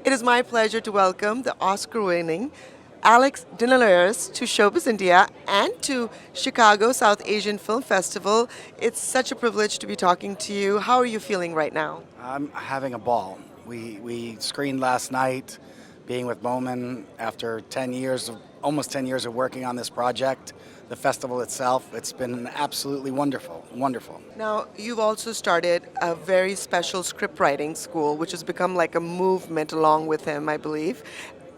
It is my pleasure to welcome the Oscar-winning Alex Dinelaris to Showbiz India and to Chicago South Asian Film Festival. It's such a privilege to be talking to you. How are you feeling right now? I'm having a ball. We screened last night, being with Bowman after 10 years, almost 10 years of working on this project. The festival itself, it's been absolutely wonderful, wonderful. Now, you've also started a very special script writing school, which has become like a movement along with him, I believe.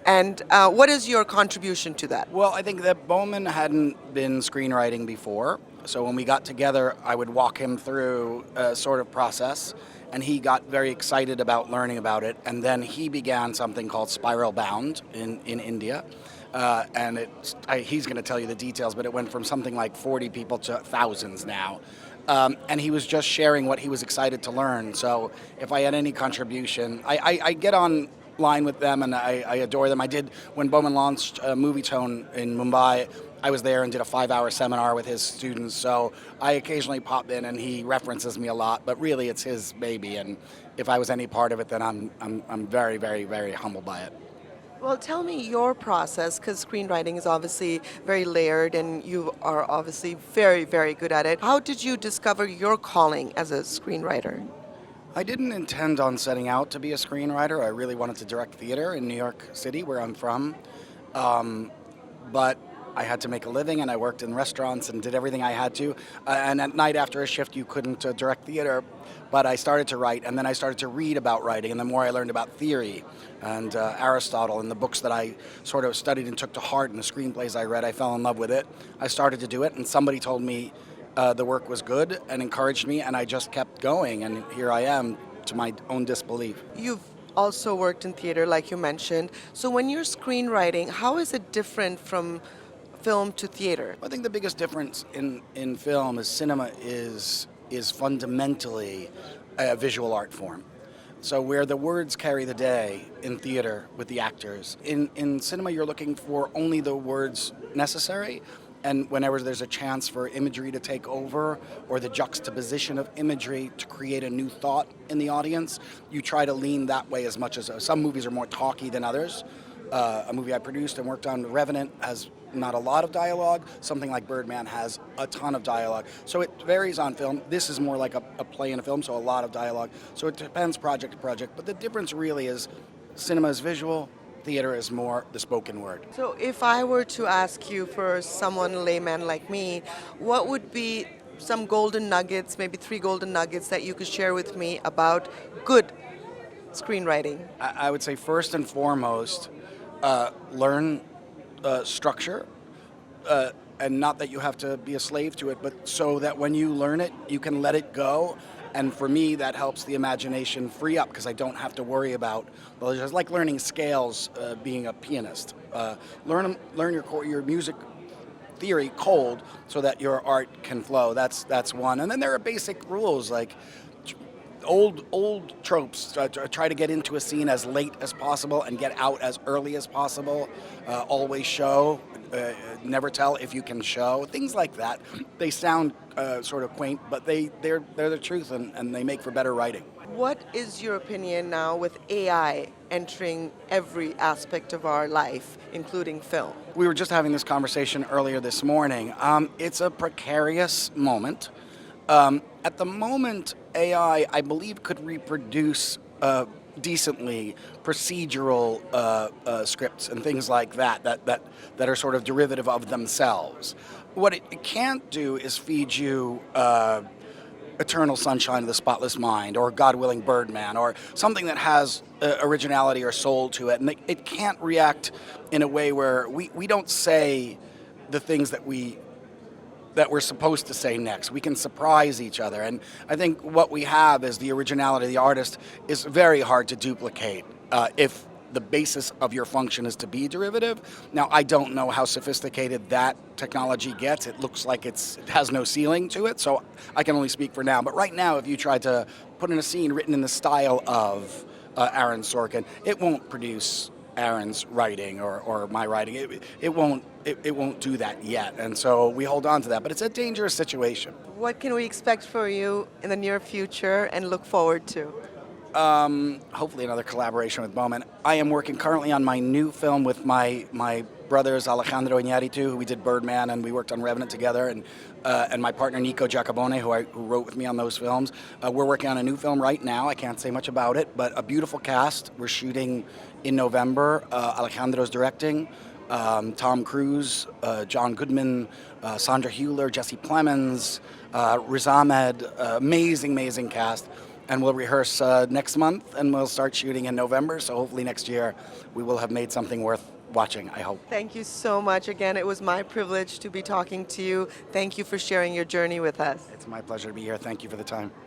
And what is your contribution to that? Well, I think that Bowman hadn't been screenwriting before, so when we got together, I would walk him through a sort of process, and he got very excited about learning about it, and then he began something called Spiral Bound in India. And he's going to tell you the details, but it went from something like 40 people to thousands now. And he was just sharing what he was excited to learn. So if I had any contribution, I get on line with them and I adore them. I did, when Bowman launched Movie Tone in Mumbai, I was there and did a 5-hour seminar with his students. So I occasionally pop in and he references me a lot, but really it's his baby. And if I was any part of it, then I'm very, very, very humbled by it. Well, tell me your process, because screenwriting is obviously very layered and you are obviously very, very good at it. How did you discover your calling as a screenwriter? I didn't intend on setting out to be a screenwriter. I really wanted to direct theater in New York City, where I'm from. But I had to make a living, and I worked in restaurants and did everything I had to. And at night after a shift, you couldn't direct theater. But I started to write, and then I started to read about writing. And the more I learned about theory and Aristotle and the books that I sort of studied and took to heart and the screenplays I read, I fell in love with it. I started to do it, and somebody told me the work was good and encouraged me, and I just kept going. And here I am, to my own disbelief. You've also worked in theater, like you mentioned. So when you're screenwriting, how is it different from film to theater? I think the biggest difference in film is cinema is fundamentally a visual art form. So where the words carry the day in theater with the actors, in cinema you're looking for only the words necessary, and whenever there's a chance for imagery to take over or the juxtaposition of imagery to create a new thought in the audience, you try to lean that way as much as some movies are more talky than others. A movie I produced and worked on, Revenant, has not a lot of dialogue. Something like Birdman has a ton of dialogue. So it varies on film. This is more like a play in a film, so a lot of dialogue. So it depends project to project. But the difference really is cinema is visual, theater is more the spoken word. So if I were to ask you, for someone layman like me, what would be some golden nuggets, maybe 3 golden nuggets that you could share with me about good screenwriting? I would say first and foremost, learn structure, and not that you have to be a slave to it, but so that when you learn it, you can let it go. And for me, that helps the imagination free up because I don't have to worry about, well, it's just like learning scales, being a pianist. Learn your music theory cold so that your art can flow. That's one. And then there are basic rules like old tropes. Try to get into a scene as late as possible and get out as early as possible. Always show. Never tell if you can show. Things like that. They sound sort of quaint, but they're the truth, and they make for better writing. What is your opinion now with AI entering every aspect of our life, including film? We were just having this conversation earlier this morning. It's a precarious moment. At the moment, AI, I believe, could reproduce decently procedural scripts and things like that are sort of derivative of themselves. What it can't do is feed you Eternal Sunshine of the Spotless Mind or God Willing Birdman or something that has originality or soul to it. And it can't react in a way where we don't say the things that we're supposed to say next. We can surprise each other. And I think what we have is the originality of the artist is very hard to duplicate if the basis of your function is to be derivative. Now, I don't know how sophisticated that technology gets. It looks like it has no ceiling to it, so I can only speak for now. But right now, if you try to put in a scene written in the style of Aaron Sorkin, it won't produce Aaron's writing or my writing. It won't do that yet, and so we hold on to that. But it's a dangerous situation. What can we expect for you in the near future and look forward to? Hopefully another collaboration with Bowman. I am working currently on my new film with my brothers Alexander Dinelaris, who we did Birdman, and we worked on Revenant together, and my partner Nico Giacobone, who wrote with me on those films. We're working on a new film right now. I can't say much about it, but a beautiful cast. We're shooting in November. Alejandro's directing. Tom Cruise, John Goodman, Sandra Hewler, Jesse Plemons, Riz Ahmed, amazing cast. And we'll rehearse next month, and we'll start shooting in November. So hopefully next year we will have made something worth watching, I hope. Thank you so much. Again, it was my privilege to be talking to you. Thank you for sharing your journey with us. It's my pleasure to be here. Thank you for the time.